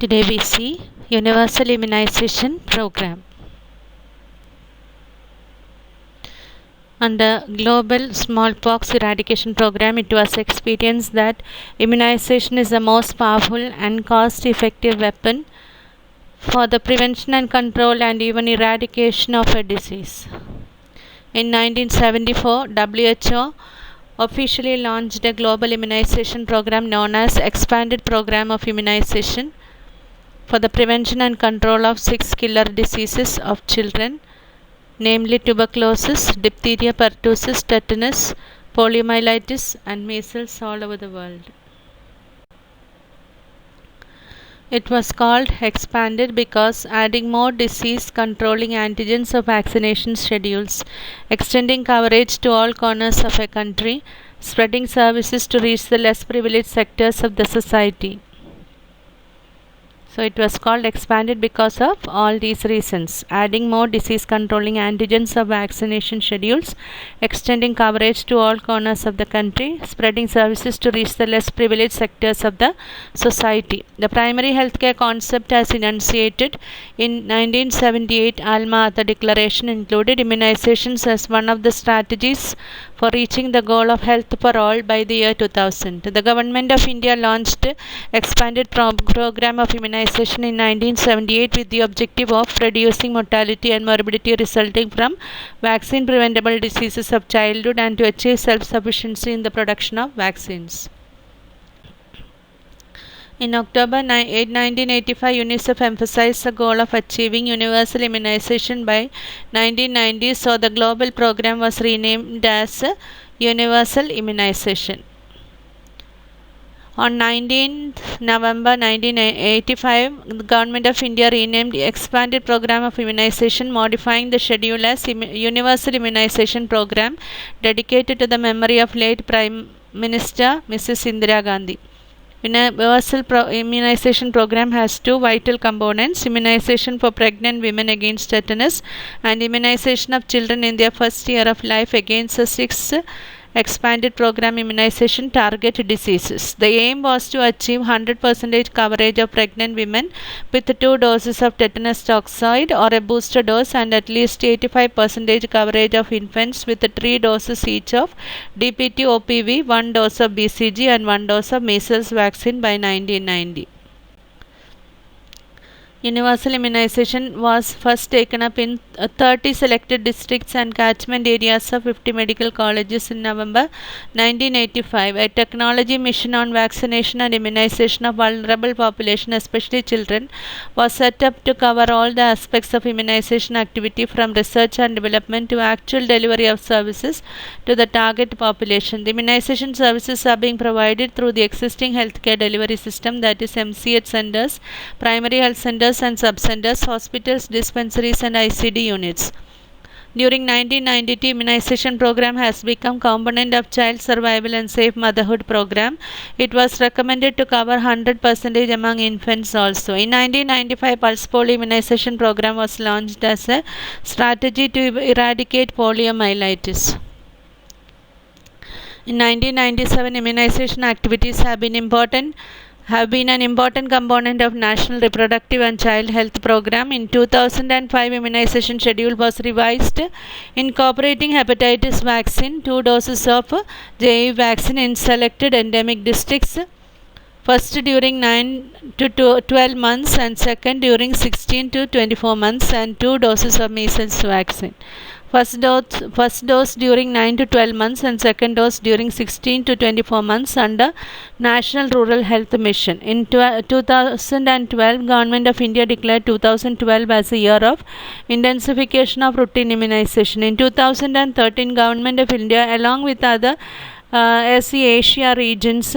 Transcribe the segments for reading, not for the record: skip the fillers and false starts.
Today we see Universal Immunization Program. Under Global Smallpox Eradication Program, it was experienced that immunization is the most powerful and cost-effective weapon for the prevention and control and even eradication of a disease. In 1974, WHO officially launched a global immunization program known as Expanded Program of Immunization for the prevention and control of 6 killer diseases of children, namely tuberculosis, diphtheria, pertussis, tetanus, poliomyelitis, and measles all over the world. It was called expanded because adding more disease-controlling antigens of vaccination schedules, extending coverage to all corners of a country, spreading services to reach the less privileged sectors of the society. So it was called expanded because of all these reasons: adding more disease-controlling antigens of vaccination schedules, extending coverage to all corners of the country, spreading services to reach the less privileged sectors of the society. The primary healthcare concept as enunciated in 1978 Alma Ata Declaration included immunizations as one of the strategies for reaching the goal of health for all by the year 2000. The Government of India launched expanded program of immunization in 1978 with the objective of reducing mortality and morbidity resulting from vaccine preventable diseases of childhood and to achieve self-sufficiency in the production of vaccines. In October 8, 1985, UNICEF emphasized the goal of achieving universal immunization by 1990, so the global program was renamed as Universal Immunization. On 19 November 1985, the Government of India renamed the Expanded Program of Immunization, modifying the schedule as Universal Immunization Program, dedicated to the memory of late Prime Minister Mrs. Indira Gandhi. Universal Immunization Program has two vital components: immunization for pregnant women against tetanus and immunization of children in their first year of life against the 6 expanded program immunization target diseases. The aim was to achieve 100% coverage of pregnant women with 2 doses of tetanus toxoid or a booster dose, and at least 85% coverage of infants with 3 doses each of DPT OPV, 1 dose of BCG and 1 dose of measles vaccine by 1990. Universal immunization was first taken up in 30 selected districts and catchment areas of 50 medical colleges in November 1985. A technology mission on vaccination and immunization of vulnerable population, especially children, was set up to cover all the aspects of immunization activity from research and development to actual delivery of services to the target population. The immunization services are being provided through the existing healthcare delivery system, that is MCH centers, primary health centers and sub-centers, hospitals, dispensaries and ICD units. During 1992, immunization program has become component of Child Survival and Safe Motherhood program. It was recommended to cover 100% among infants also. In 1995, Pulse Polio immunization program was launched as a strategy to eradicate poliomyelitis. In 1997, immunization activities have been an important component of National Reproductive and Child Health Program. In 2005, immunization schedule was revised, incorporating hepatitis vaccine, 2 doses of JE vaccine in selected endemic districts, first during 9 to 12 months and second during 16 to 24 months, and 2 doses of measles vaccine. First dose during 9 to 12 months and second dose during 16 to 24 months under National Rural Health Mission. In 2012, Government of India declared 2012 as a year of intensification of routine immunization. In 2013, Government of India, along with other Asia regions,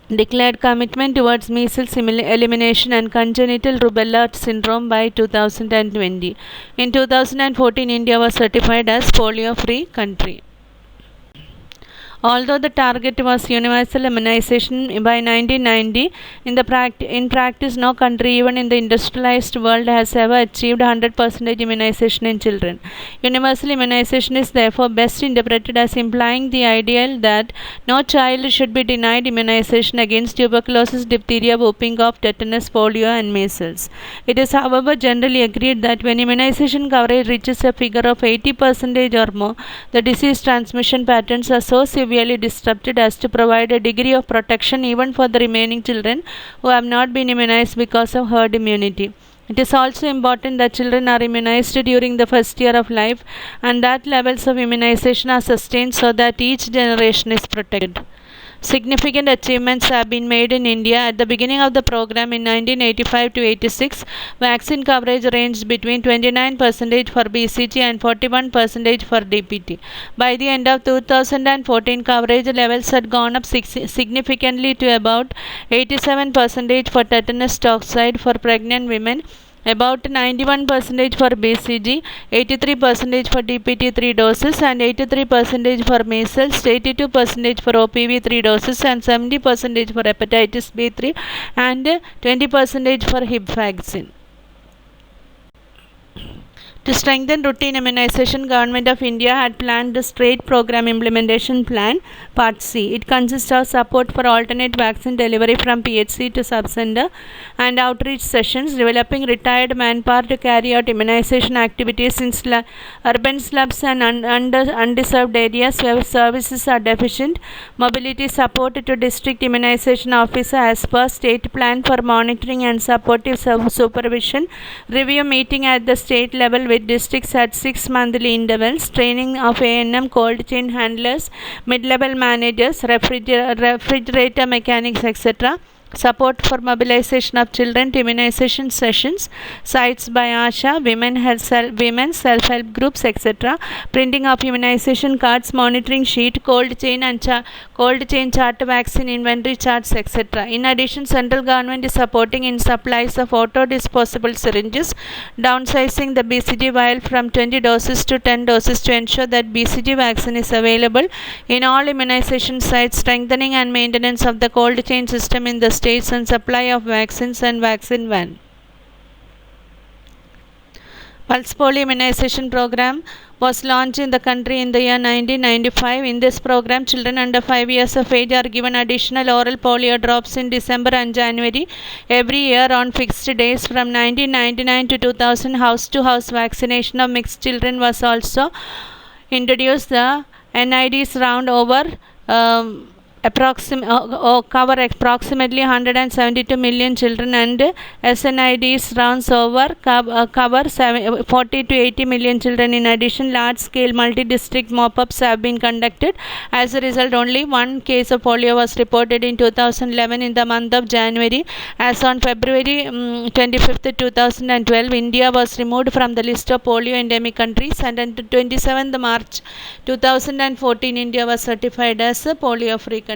declared commitment towards measles elimination and congenital rubella syndrome by 2020. In 2014, India was certified as polio-free country. Although the target was universal immunization by 1990, in practice, no country, even in the industrialized world, has ever achieved 100% immunization in children. Universal immunization is therefore best interpreted as implying the ideal that no child should be denied immunization against tuberculosis, diphtheria, whooping cough, tetanus, polio, and measles. It is, however, generally agreed that when immunization coverage reaches a figure of 80% or more, the disease transmission patterns are so severely disrupted as to provide a degree of protection even for the remaining children who have not been immunized because of herd immunity. It is also important that children are immunized during the first year of life and that levels of immunization are sustained so that each generation is protected. Significant achievements have been made in India. At the beginning of the program in 1985 to 86, vaccine coverage ranged between 29% for BCG and 41% for DPT. By the end of 2014, coverage levels had gone up significantly to about 87% for tetanus toxoid for pregnant women, about 91% for BCG, 83% for DPT 3 doses, and 83% for measles, 82% for OPV 3 doses, and 70% for hepatitis B3, and 20% for Hib vaccine. To strengthen routine immunization, Government of India had planned the State Program Implementation Plan, Part C. It consists of support for alternate vaccine delivery from PHC to subcenter and outreach sessions, developing retired manpower to carry out immunization activities in urban slums and undeserved areas where services are deficient, mobility support to district immunization officer as per state plan for monitoring and supportive supervision, review meeting at the state level with districts at 6 monthly intervals, training of A&M cold chain handlers, mid-level managers, refrigerator mechanics, etc. Support for mobilization of children to immunization sessions, sites by ASHA, women's self-help groups, etc. Printing of immunization cards, monitoring sheet, cold chain chart, vaccine inventory charts, etc. In addition, central government is supporting in supplies of auto-disposable syringes, downsizing the BCG vial from 20 doses to 10 doses to ensure that BCG vaccine is available in all immunization sites, strengthening and maintenance of the cold chain system in the states and supply of vaccines and vaccine van. Pulse polio immunization program was launched in the country in the year 1995. In this program, children under 5 years of age are given additional oral polio drops in December and January every year on fixed days. From 1999 to 2000, house-to-house vaccination of mixed children was also introduced. The NIDs round over cover approximately 172 million children, and SNIDs rounds over cover 40 to 80 million children. In addition, large-scale multi-district mop-ups have been conducted. As a result, only one case of polio was reported in 2011 in the month of January. As on February 25, 2012, India was removed from the list of polio endemic countries, and on 27 March 2014, India was certified as a polio-free country.